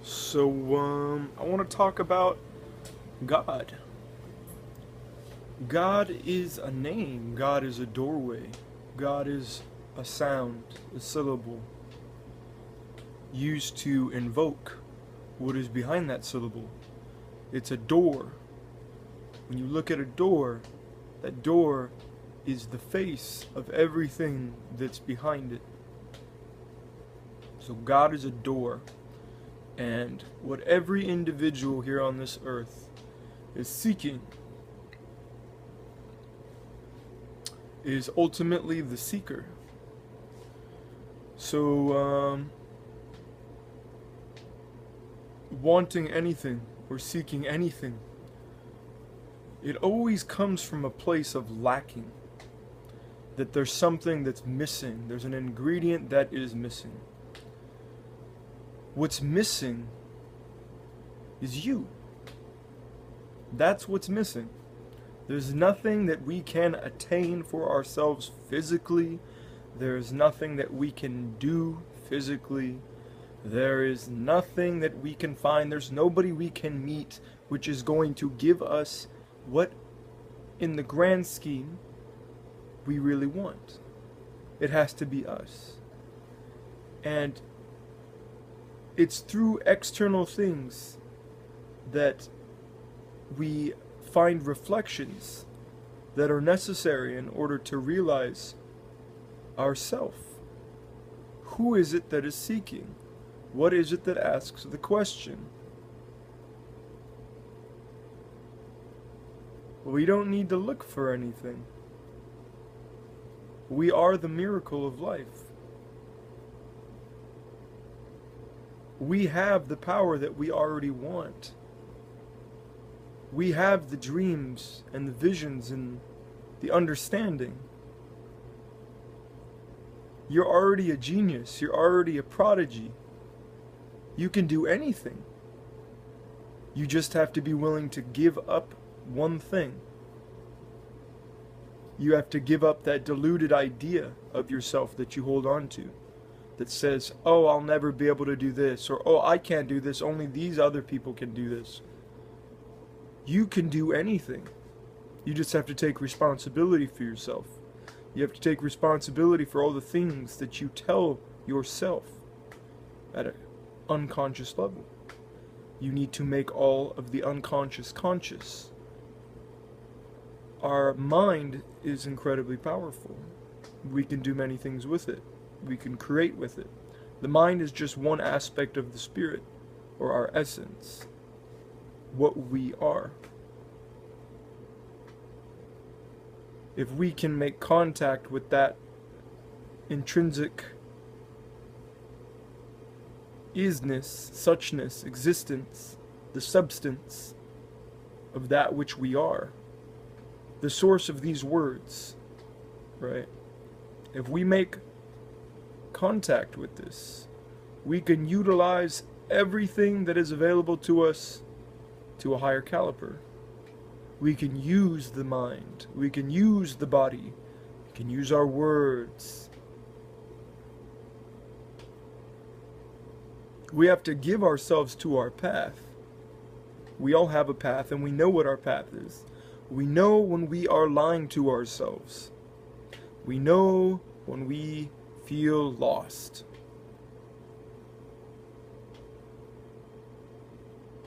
I want to talk about God. God is a name. God is a doorway. God is a sound, a syllable, used to invoke what is behind that syllable. It's a door. When you look at a door, that door is the face of everything that's behind it. So God is a door. And what every individual here on this earth is seeking is ultimately the seeker. So, wanting anything or seeking anything, it always comes from a place of lacking. That there's something that's missing. There's an ingredient that is missing. What's missing is you. That's what's missing. There's nothing that we can attain for ourselves physically. There's nothing that we can do physically. There is nothing that we can find. There's nobody we can meet which is going to give us what, in the grand scheme, we really want. It has to be us. And it's through external things that we find reflections that are necessary in order to realize ourself. Who is it that is seeking? What is it that asks the question? We don't need to look for anything. We are the miracle of life. We have the power that we already want. We have the dreams and the visions and the understanding. You're already a genius. You're already a prodigy. You can do anything. You just have to be willing to give up one thing. You have to give up that deluded idea of yourself that you hold on to, that says, oh, I'll never be able to do this, or oh, I can't do this, only these other people can do this. You can do anything. You just have to take responsibility for yourself. You have to take responsibility for all the things that you tell yourself at an unconscious level. You need to make all of the unconscious conscious. Our mind is incredibly powerful. We can do many things with it. We can create with it. The mind is just one aspect of the spirit, or our essence, what we are. If we can make contact with that intrinsic isness, suchness, existence, the substance of that which we are, the source of these words, right? If we make contact with this, we can utilize everything that is available to us to a higher caliber. We can use the mind. We can use the body. We can use our words. We have to give ourselves to our path. We all have a path, and we know what our path is. We know when we are lying to ourselves. We know when we feel lost.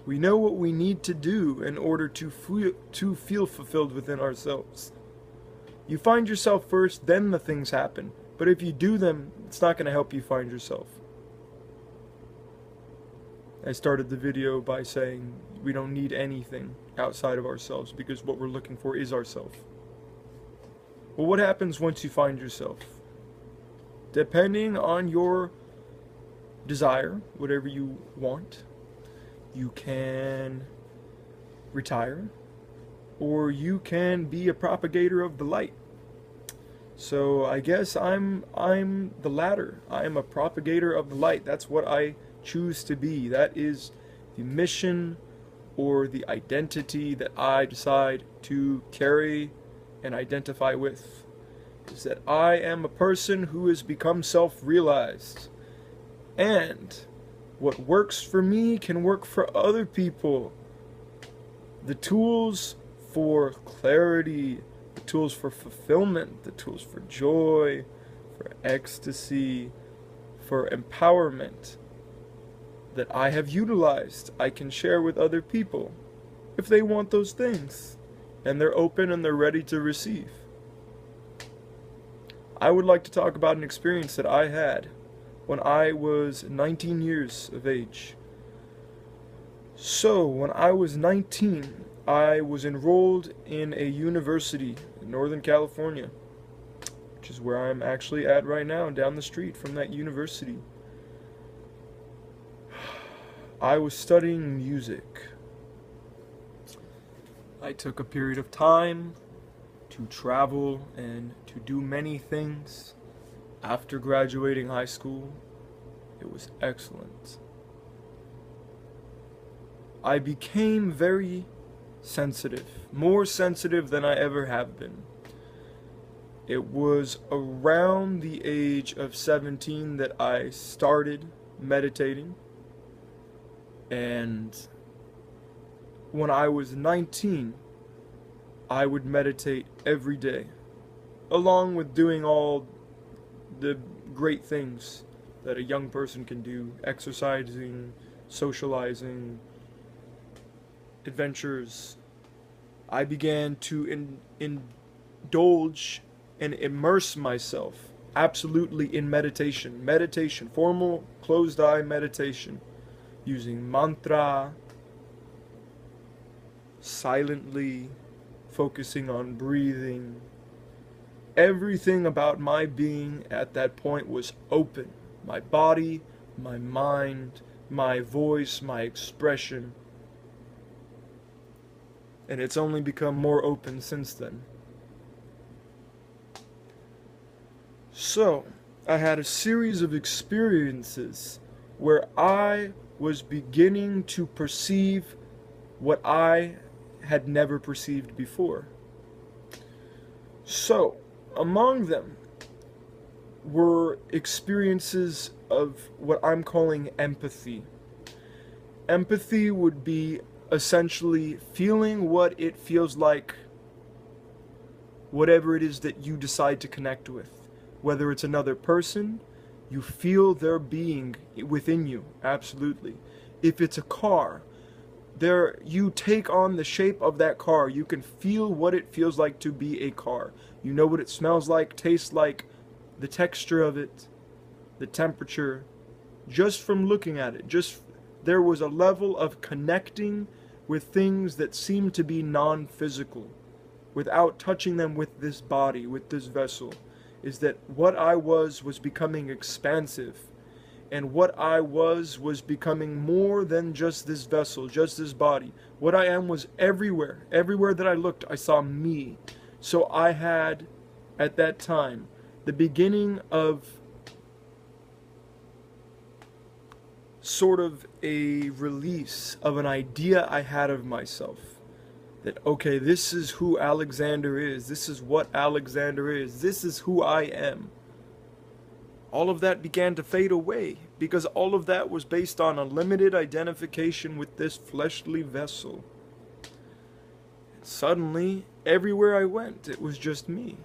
We know what we need to do in order to feel fulfilled within ourselves. You find yourself first, then the things happen. But if you do them, it's not going to help you find yourself. I started the video by saying we don't need anything outside of ourselves because what we're looking for is ourself. Well, what happens once you find yourself? Depending on your desire, whatever you want, you can retire, or you can be a propagator of the light. So I guess I'm the latter. I am a propagator of the light. That's what I choose to be. That is the mission or the identity that I decide to carry and identify with. Is that I am a person who has become self-realized. And What works for me can work for other people. The tools for clarity, the tools for fulfillment, the tools for joy, for ecstasy, for empowerment that I have utilized, I can share with other people if they want those things and they're open and they're ready to receive. I would like to talk about an experience that I had when I was 19 years of age. So, when I was 19, I was enrolled in a university in Northern California, which is where I'm actually at right now, down the street from that university. I was studying music. I took a period of time to travel and to do many things. After graduating high school, it was excellent. I became very sensitive, more sensitive than I ever have been. It was around the age of 17 that I started meditating, and when I was 19, I would meditate every day, along with doing all the great things that a young person can do, exercising, socializing, adventures. I began to indulge and immerse myself absolutely in meditation, formal closed eye meditation, using mantra, silently focusing on breathing. Everything about my being at that point was open. My body, my mind, my voice, my expression. And it's only become more open since then. So, I had a series of experiences where I was beginning to perceive what I had never perceived before. So, among them were experiences of what I'm calling empathy. Empathy would be essentially feeling what it feels like, whatever it is that you decide to connect with. Whether it's another person, you feel their being within you, absolutely. If it's a car, you take on the shape of that car. You can feel what it feels like to be a car. You know what it smells like, tastes like, the texture of it, the temperature, just from looking at it. There was a level of connecting with things that seemed to be non-physical, without touching them with this body, with this vessel, is that what I was becoming expansive. And what I was becoming more than just this vessel, just this body. What I am was everywhere. Everywhere that I looked, I saw me. So I had, at that time, the beginning of sort of a release of an idea I had of myself. That, okay, this is who Alexander is. This is what Alexander is. This is who I am. All of that began to fade away because all of that was based on a limited identification with this fleshly vessel. And suddenly, everywhere I went, it was just me.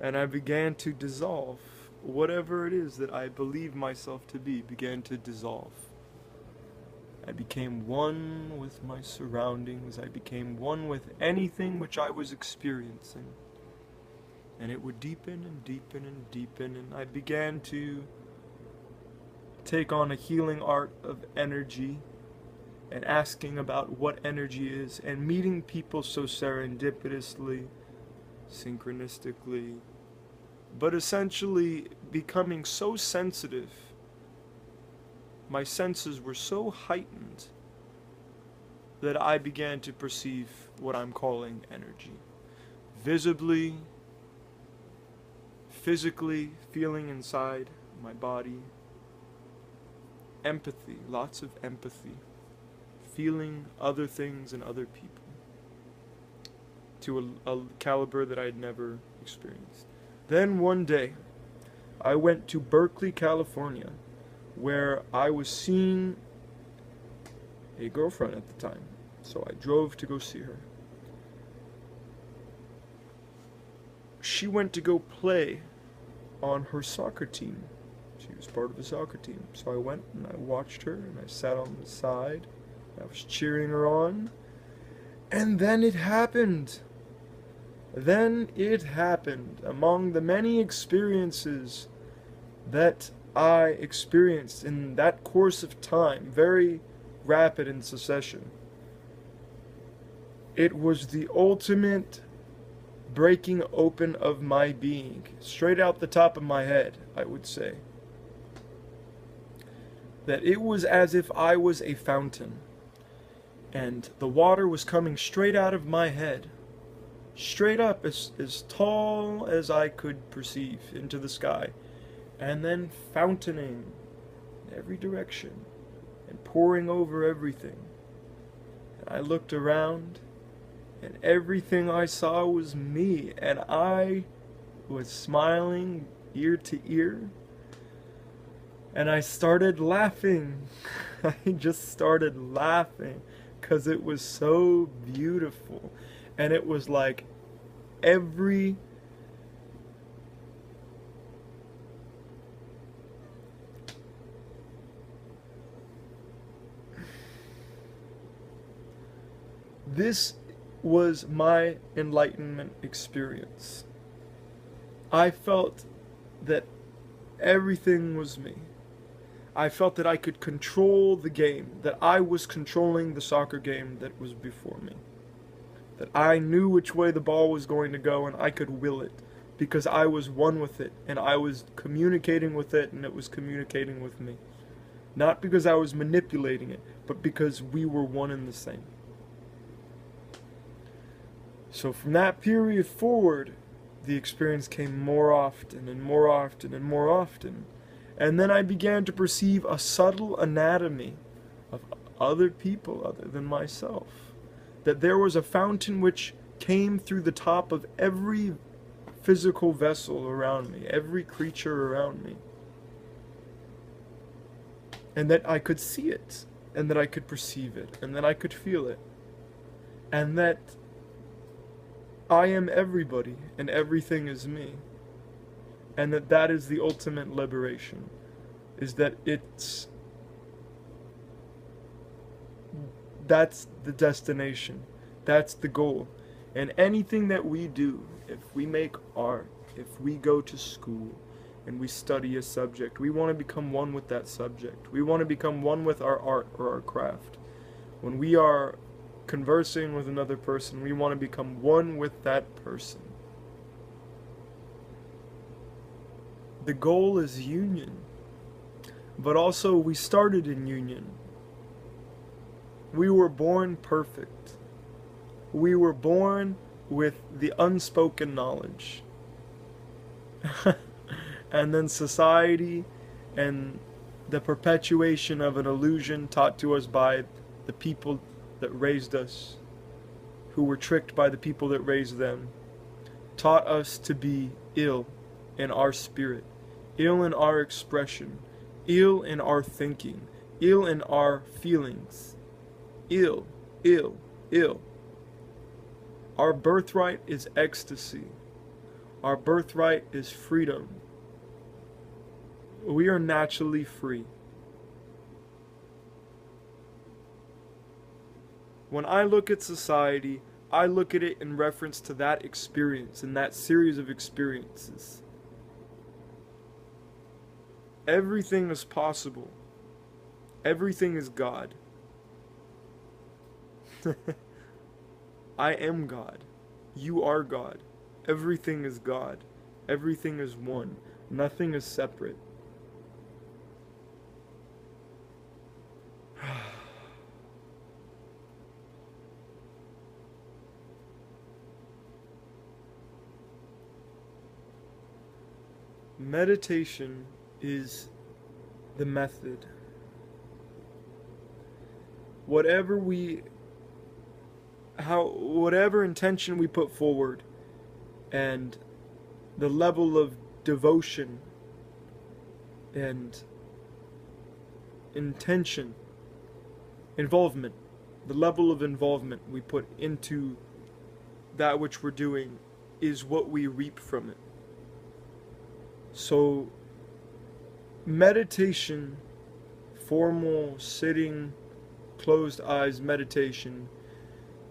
And I began to dissolve. Whatever it is that I believe myself to be began to dissolve. I became one with my surroundings. I became one with anything which I was experiencing. And it would deepen and deepen and deepen, and I began to take on a healing art of energy and asking about what energy is and meeting people so serendipitously, synchronistically, but essentially becoming so sensitive. My senses were so heightened that I began to perceive what I'm calling energy. Visibly, physically, feeling inside my body. Empathy, lots of empathy. feeling other things and other people to a caliber that I had never experienced. Then one day, I went to Berkeley, California, where I was seeing a girlfriend at the time. So I drove to go see her. She went to go play on her soccer team. She was part of the soccer team. So I went and I watched her and I sat on the side. I was cheering her on. And then it happened. Then it happened. Among the many experiences that I experienced in that course of time, very rapid in succession, it was the ultimate breaking open of my being, straight out the top of my head, I would say. That it was as if I was a fountain, and the water was coming straight out of my head, straight up as tall as I could perceive into the sky, and then fountaining in every direction and pouring over everything. And I looked around, and everything I saw was me, and I was smiling ear to ear, and I started laughing. I just started laughing because it was so beautiful, and it was like every this was my enlightenment experience. I felt that everything was me. I felt that I could control the game, that I was controlling the soccer game that was before me. That I knew which way the ball was going to go and I could will it because I was one with it and I was communicating with it and it was communicating with me. Not because I was manipulating it, but because we were one and the same. So from that period forward, the experience came more often and more often and more often. And then I began to perceive a subtle anatomy of other people other than myself. That there was a fountain which came through the top of every physical vessel around me, every creature around me. And that I could see it, and that I could perceive it, and that I could feel it. And that I am everybody, and everything is me. And that is the ultimate liberation, is that that's the destination, that's the goal. And anything that we do, if we make art, if we go to school, and we study a subject, we want to become one with that subject. We want to become one with our art or our craft. When we are conversing with another person, we want to become one with that person. The goal is union, but also we started in union. We were born perfect. We were born with the unspoken knowledge. And then society and the perpetuation of an illusion taught to us by the people that raised us, who were tricked by the people that raised them, taught us to be ill in our spirit, ill in our expression, ill in our thinking, ill in our feelings. Ill, ill, ill. Our birthright is ecstasy. Our birthright is freedom. We are naturally free. When I look at society, I look at it in reference to that experience and that series of experiences. Everything is possible. Everything is God. I am God. You are God. Everything is God. Everything is one. Nothing is separate. Meditation is the method. whatever whatever intention we put forward, and the level of devotion and intention, involvement, the level of involvement we put into that which we're doing is what we reap from it. So meditation, formal sitting, closed eyes meditation,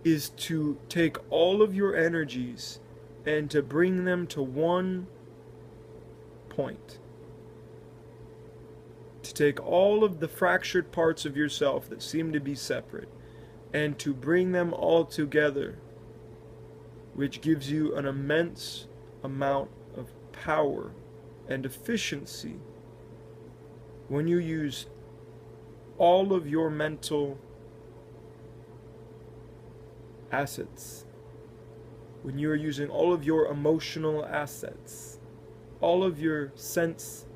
is to take all of your energies and to bring them to one point. To take all of the fractured parts of yourself that seem to be separate and to bring them all together, which gives you an immense amount of power and efficiency when you use all of your mental assets, when you are using all of your emotional assets, all of your sense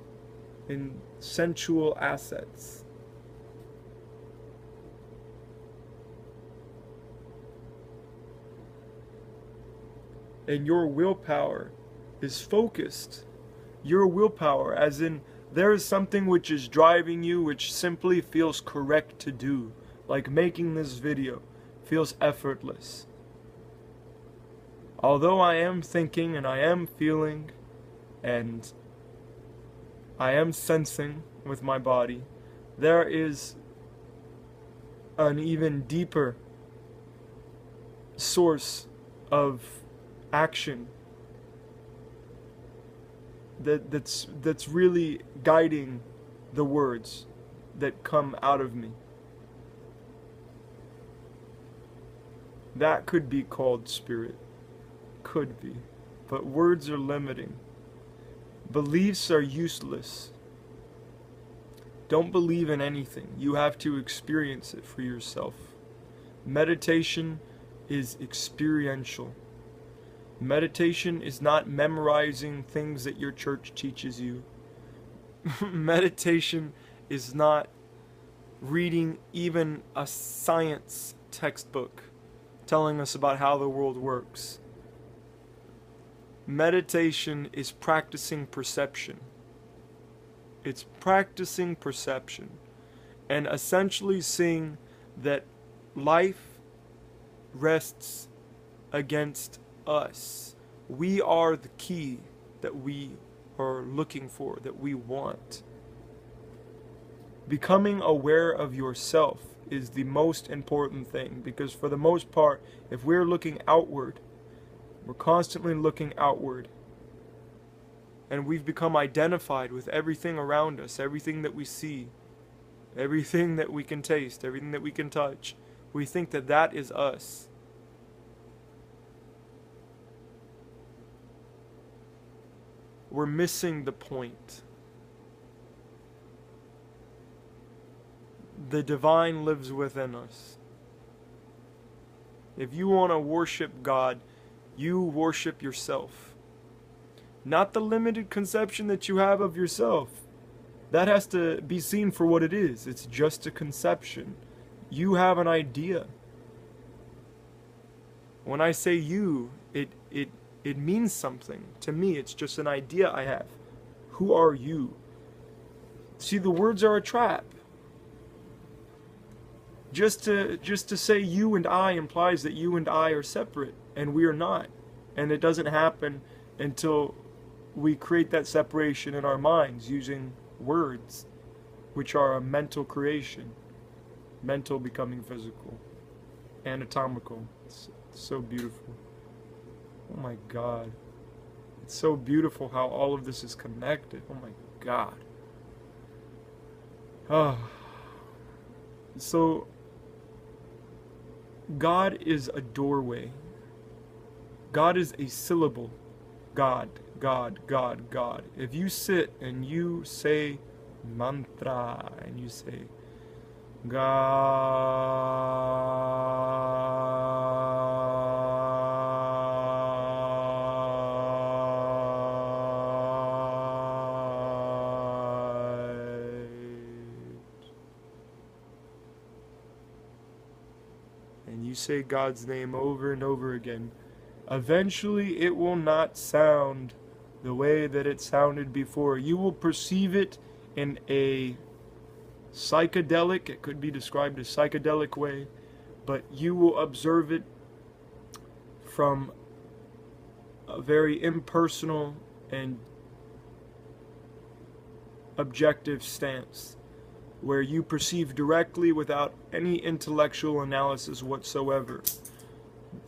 and sensual assets. And your willpower is focused. Your willpower, as in there is something which is driving you, which simply feels correct to do, like making this video feels effortless. Although I am thinking and I am feeling and I am sensing with my body, there is an even deeper source of action that's really guiding the words that come out of me. That could be called spirit. Could be. But words are limiting. Beliefs are useless. Don't believe in anything. You have to experience it for yourself. Meditation is experiential. Meditation is not memorizing things that your church teaches you. Meditation is not reading even a science textbook telling us about how the world works. Meditation is practicing perception. It's practicing perception and essentially seeing that life rests against us. We are the key that we are looking for, that we want. Becoming aware of yourself is the most important thing, because for the most part, if we're looking outward, we're constantly looking outward, and we've become identified with everything around us, everything that we see, everything that we can taste, everything that we can touch. We think that that is us. We're missing the point. The divine lives within us. If you want to worship God, you worship yourself. Not the limited conception that you have of yourself. That has to be seen for what it is. It's just a conception. You have an idea. When I say you, it means something. To me, it's just an idea I have. Who are you? See, the words are a trap. Just to say you and I implies that you and I are separate, and we are not. And it doesn't happen until we create that separation in our minds using words, which are a mental creation. Mental becoming physical. Anatomical. It's so beautiful. Oh my God. It's so beautiful how all of this is connected. Oh my God. So, God is a doorway. God is a syllable. God, God, God, God. If you sit and you say mantra and you say God, say God's name over and over again, eventually it will not sound the way that it sounded before. You will perceive it in a psychedelic, it could be described as psychedelic way, but you will observe it from a very impersonal and objective stance, where you perceive directly without any intellectual analysis whatsoever.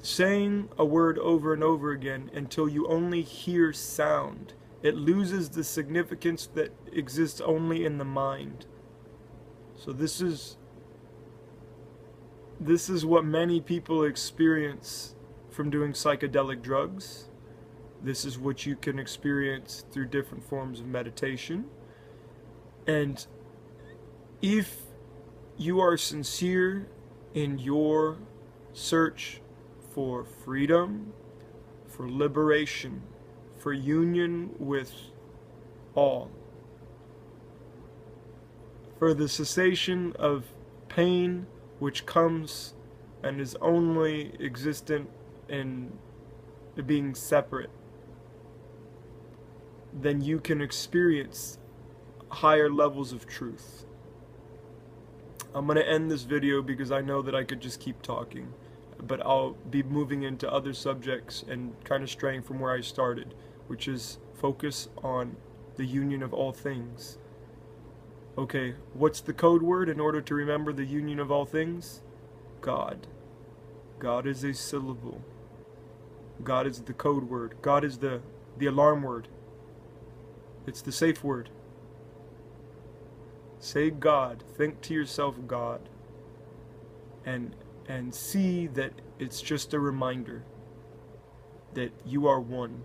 Saying a word over and over again until you only hear sound, it loses the significance that exists only in the mind. So this is what many people experience from doing psychedelic drugs. This is what you can experience through different forms of meditation. And if you are sincere in your search for freedom, for liberation, for union with all, for the cessation of pain which comes and is only existent in being separate, then you can experience higher levels of truth. I'm going to end this video because I know that I could just keep talking, but I'll be moving into other subjects and kind of straying from where I started, which is focus on the union of all things. Okay, what's the code word in order to remember the union of all things? God. God is a syllable. God is the code word. God is the alarm word. It's the safe word. Say God. Think to yourself God. And see that it's just a reminder that you are one.